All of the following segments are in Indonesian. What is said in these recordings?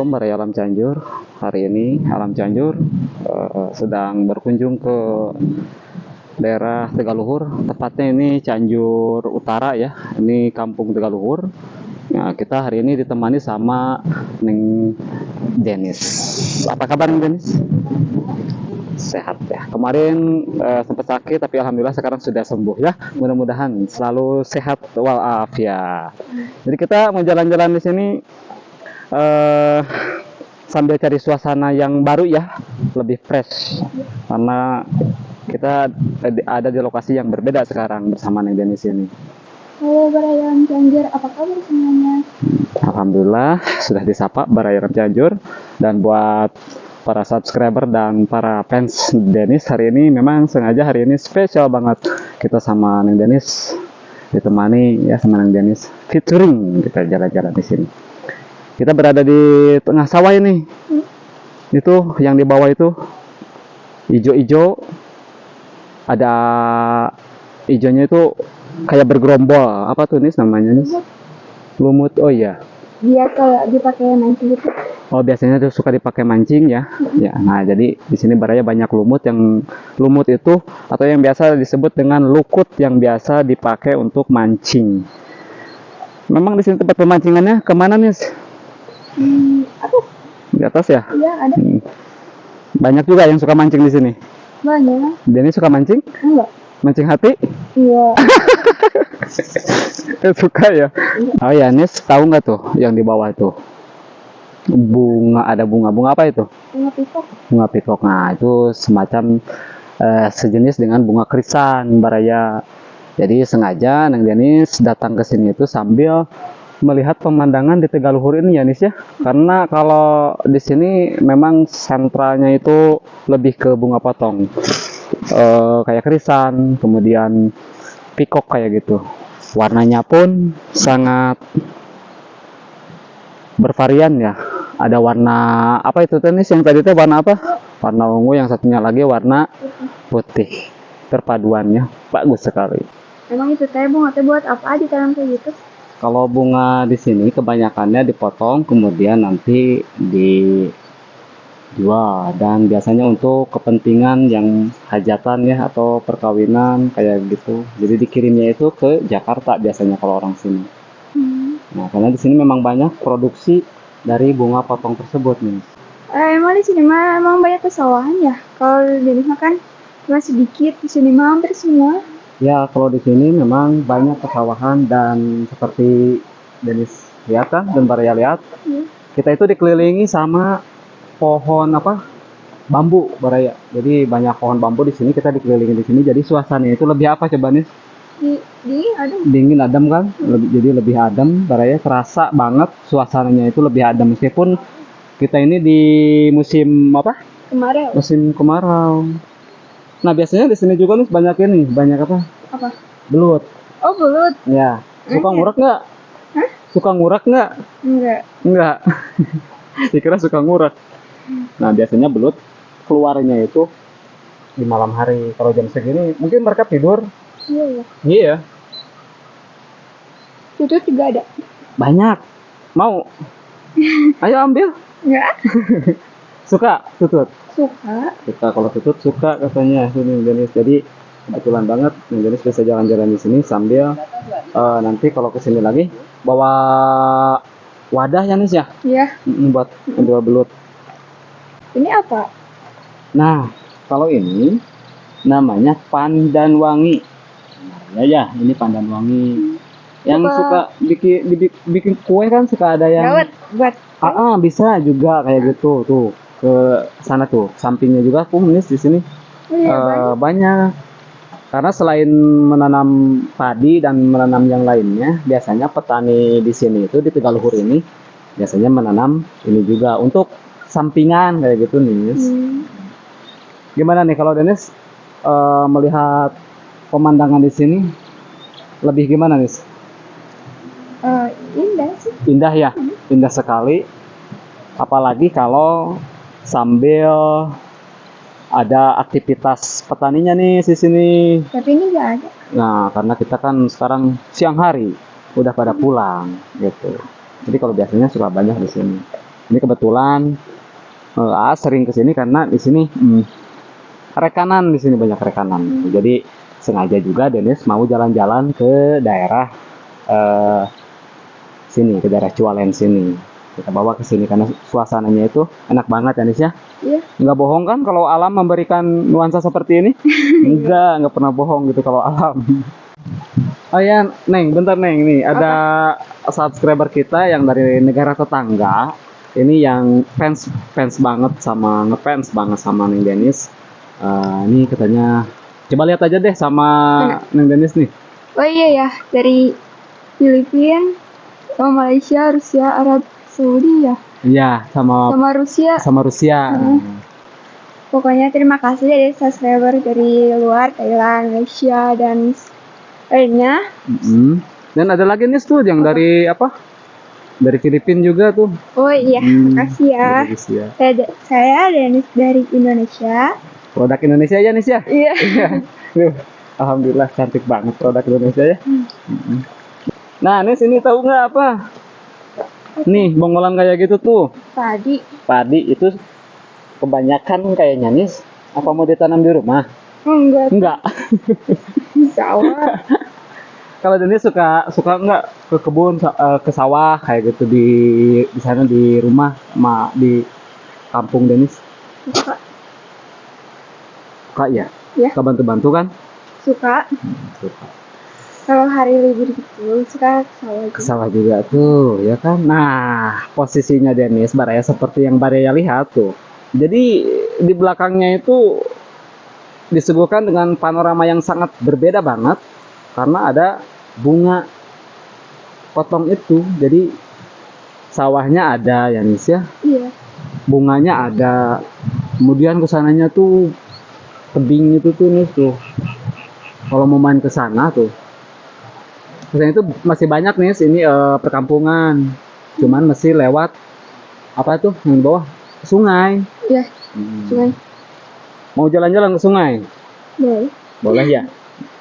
Shalom Baraya Alam Cianjur. Hari ini Alam Cianjur sedang berkunjung ke daerah Tegaluhur. Tepatnya ini Cianjur Utara ya. Ini Kampung Tegaluhur. Nah, kita hari ini ditemani sama Neng Denis. Apa kabar Neng Denis? Sehat ya. Kemarin sempat sakit tapi alhamdulillah sekarang sudah sembuh ya. Mudah-mudahan selalu sehat walafiat. Jadi kita mau jalan-jalan di sini sambil cari suasana yang baru ya, lebih fresh karena kita ada di lokasi yang berbeda sekarang bersama Neng Denis ini. Halo Baraya Alam Cianjur, apa kabar semuanya? Alhamdulillah sudah disapa Baraya Alam Cianjur. Dan buat para subscriber dan para fans Denis, hari ini memang sengaja hari ini spesial banget kita sama Neng Denis, ditemani ya sama Neng Denis featuring kita jalan-jalan di sini. Kita berada di tengah sawah ini. Itu yang di bawah itu hijau-hijau. Ada hijaunya itu kayak bergerombol. Apa tuh nih namanya nih? Lumut. Oh iya. Dia kalau dipakai mancing gitu. Oh biasanya tuh suka dipakai mancing ya. Ya. Nah jadi di sini Baraya banyak lumut. Yang lumut itu atau yang biasa disebut dengan lukut yang biasa dipakai untuk mancing. Memang di sini tempat pemancingannya kemana nih? Apa? Di atas ya? Iya ada. Banyak juga yang suka mancing di sini. Banyak. Denny suka mancing? Enggak. Mancing hati? Iya. Suka ya? Oh ya, Nis tahu nggak tuh yang di bawah itu? Bunga, ada bunga apa itu? Bunga pisang. Bunga pikok. Nah itu semacam sejenis dengan bunga krisan Baraya. Jadi sengaja Neng Denis datang ke sini itu sambil melihat pemandangan di Tegaluhur ini ya Nis ya. Karena kalau di sini memang sentralnya itu lebih ke bunga potong. Kayak krisan, kemudian pikok kayak gitu. Warnanya pun sangat bervarian ya. Ada warna apa itu Nis? Yang tadi itu warna apa? Warna ungu, yang satunya lagi warna putih. Perpaduannya bagus sekali. Emang itu teh bunga teh buat apa ditanam kayak gitu? Kalau bunga di sini kebanyakannya dipotong kemudian nanti dijual, dan biasanya untuk kepentingan yang hajatan ya atau perkawinan kayak gitu. Jadi dikirimnya itu ke Jakarta biasanya kalau orang sini. Nah, karena di sini memang banyak produksi dari bunga potong tersebut nih. Emang di sini mah emang banyak pesawahan ya. Kalau di sini mah kan cuma sedikit, di sini mah hampir semua. Ya, kalau di sini memang banyak pesawahan dan seperti Denis lihat kan dan Baraya lihat, kita itu dikelilingi sama pohon apa? Bambu Baraya. Jadi banyak pohon bambu di sini, kita dikelilingi di sini. Jadi suasananya itu lebih apa coba nih? Adem. Dingin adem kan? Jadi lebih adem Baraya, terasa banget suasananya itu lebih adem meskipun kita ini di musim apa? Kemarau. Musim kemarau. Nah, biasanya di sini juga nih banyak apa? Apa? Belut. Oh, belut. Ya, suka ngurak nggak? Hah? Suka ngurak nggak? Enggak. Enggak. Dikira suka ngurak. Nah, biasanya belut keluarnya itu di malam hari. Kalau jam segini mungkin mereka tidur. Iya ya. Iya. Tutut juga ada. Banyak. Mau? Ayo ambil. Enggak. Suka tutut. Suka. Suka, kalau tutut suka katanya sini Denis. Jadi kebetulan banget Denis bisa jalan-jalan di sini sambil nanti kalau kesini lagi bawa wadah ya Nis ya. Iya. Buat menjual belut. Ini apa? Nah, kalau ini namanya pandan wangi. Nah, ya, ini pandan wangi. Yang suka bikin kue kan suka ada yang buat. Bisa juga kayak gitu tuh. Ke sana tuh, sampingnya juga Nis di sini. Banyak. Karena selain menanam padi dan menanam yang lainnya, biasanya petani di sini itu di Tegaluhur ini biasanya menanam ini juga untuk sampingan kayak gitu Nis. Gimana nih kalau Denis melihat pemandangan di sini lebih gimana Nis? Indah sih. Indah ya, indah sekali. Apalagi kalau sambil ada aktivitas petaninya nih di sini. Tapi ini nggak ada. Nah, karena kita kan sekarang siang hari, udah pada pulang gitu. Jadi kalau biasanya suka banyak di sini. Ini kebetulan sering kesini karena di sini rekanan, di sini banyak rekanan. Jadi sengaja juga Dennis mau jalan-jalan ke daerah sini, ke daerah Cualen sini. Kita bawa ke sini karena suasananya itu enak banget ya Nis ya. Iya. Nggak bohong kan kalau alam memberikan nuansa seperti ini? Nggak pernah bohong gitu kalau alam. Oh ya, Neng, bentar Neng, nih ada subscriber kita yang dari negara tetangga. Ini yang fans banget sama ngefans banget sama Neng Denis. Ini katanya, coba lihat aja deh sama Neng Denis nih. Oh iya ya, dari Filipina, sama Malaysia, Rusia, Arab Saudi ya. Iya, sama Rusia. Rusia. Pokoknya terima kasih dari subscriber dari luar, Thailand, Malaysia, dan lainnya. Dan ada lagi nih tuh yang dari apa? Dari Filipina juga tuh. Oh iya, makasih ya. Saya Denis dari Indonesia. Produk Indonesia ya Nis ya? Iya. Alhamdulillah cantik banget produk Indonesia ya. Nah Nis, ini tahu nggak apa? Nih bongolan kayak gitu tuh. Padi itu kebanyakan kayaknya Nis. Apa mau ditanam di rumah? Enggak. Sawah. Kalau Denis suka nggak ke kebun, ke sawah kayak gitu di sana di rumah di kampung Denis? Suka ya? Ya. Suka bantu-bantu kan? Suka. Kalau hari libur gitu suka ke sawah juga tuh, ya kan? Nah, posisinya Denis Baraya seperti yang Baraya lihat tuh. Jadi di belakangnya itu disuguhkan dengan panorama yang sangat berbeda banget karena ada bunga potong itu. Jadi sawahnya ada ya Nis ya? Iya. Bunganya ada. Kemudian kesananya tuh tebing itu tuh Nis tuh. Kalau mau main ke sana tuh. Kesananya itu masih banyak Nis, ini perkampungan. Cuman masih lewat apa tuh yang di bawah? Sungai. Iya. Sungai. Mau jalan-jalan ke sungai? Boleh. Boleh ya.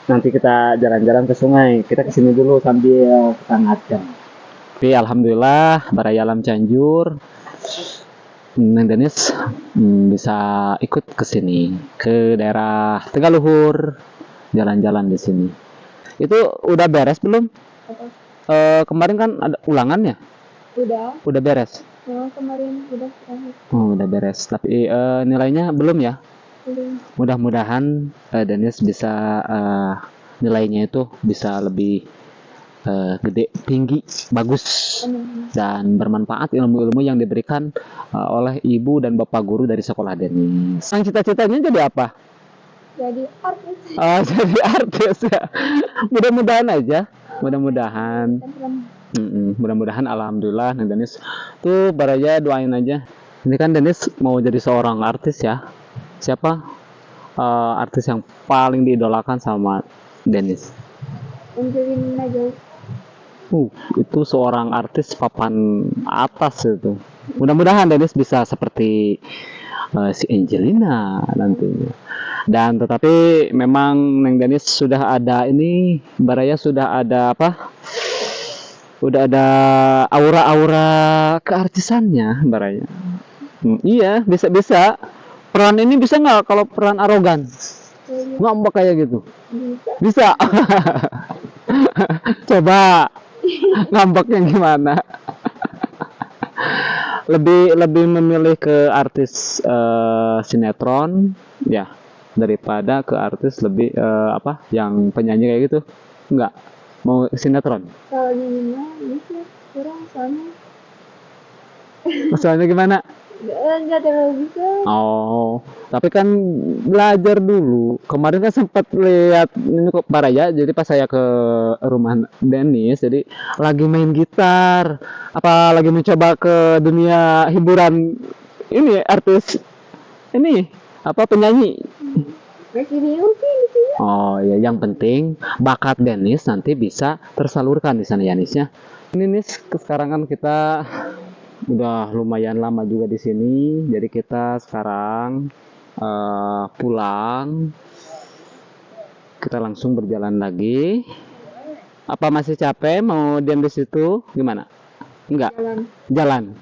Nanti kita jalan-jalan ke sungai. Kita kesini dulu sambil kita ngajak. Tapi alhamdulillah Baraya Alam Cianjur, Neng Denis bisa ikut ke sini, ke daerah Tegaluhur, jalan-jalan di sini. Itu udah beres belum? Kemarin kan ada ulangan ya? Udah beres. Kemarin udah terakhir. Oh, udah beres. Tapi nilainya belum ya? Mudah-mudahan Denis bisa nilainya itu bisa lebih gede, tinggi, bagus, dan bermanfaat ilmu-ilmu yang diberikan oleh ibu dan bapak guru dari sekolah Denis. Cita-citanya jadi apa? Jadi artis. Jadi artis ya. Mudah-mudahan aja. Mudah-mudahan. Mudah-mudahan alhamdulillah Neng Denis tuh Baraya doain aja. Ini kan Denis mau jadi seorang artis ya. Siapa artis yang paling diidolakan sama Denis? Angelina Jolie. Itu seorang artis papan atas itu. Mudah-mudahan Denis bisa seperti si Angelina nantinya. Dan tetapi memang Neng Denis sudah ada ini, Baraya sudah ada apa? Udah ada aura-aura keartisannya Baraya. Iya, bisa. Peran ini bisa nggak kalau peran arogan? Ngambek kayak gitu? Bisa. Coba ngambek yang gimana? lebih memilih ke artis sinetron ya daripada ke artis lebih apa yang penyanyi kayak gitu. Enggak mau sinetron? Kalau nyanyi mah bisa kurang soalnya gimana? Enggak terlalu bisa. Oh, tapi kan belajar dulu. Kemarin kan sempat lihat ini kok Baraya. Jadi pas saya ke rumah Denis, jadi lagi main gitar. Apa lagi mencoba ke dunia hiburan ini artis ini apa penyanyi? Oh ya, yang penting bakat Denis nanti bisa tersalurkan di sana ya Nis ya. Ini Nis, sekarang kan kita udah lumayan lama juga di sini, jadi kita sekarang pulang. Kita langsung berjalan lagi. Apa masih capek mau diam di situ? Gimana? Enggak. Jalan.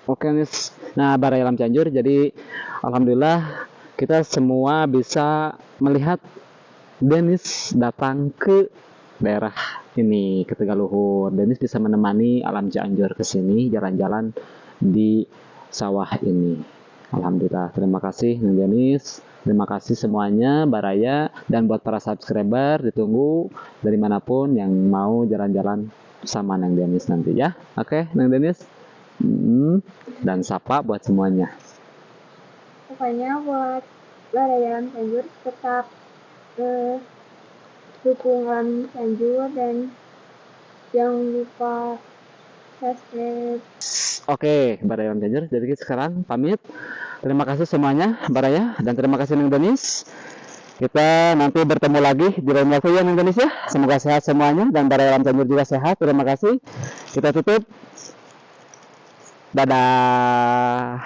Oke Nis. Nah, Baraya Alam Cianjur, jadi alhamdulillah kita semua bisa melihat Denis datang ke daerah ini, ke Tegaluhur. Denis bisa menemani Alam Cianjur ke sini jalan-jalan di sawah ini. Alhamdulillah, terima kasih Neng Denis. Terima kasih semuanya Baraya, dan buat para subscriber ditunggu dari manapun yang mau jalan-jalan sama Neng Denis nanti ya. Oke, Neng Denis. Dan sapa buat semuanya. Pokoknya buat Baraya Alam Cianjur tetap dukung Alam Cianjur dan jangan lupa subscribe. Oke, Baraya Alam Cianjur. Jadi sekarang pamit. Terima kasih semuanya Baraya, dan terima kasih Neng Denis. Kita nanti bertemu lagi di lain waktu ya Neng Denis ya. Semoga sehat semuanya dan Baraya Alam Cianjur juga sehat. Terima kasih. Kita tutup. Dadah.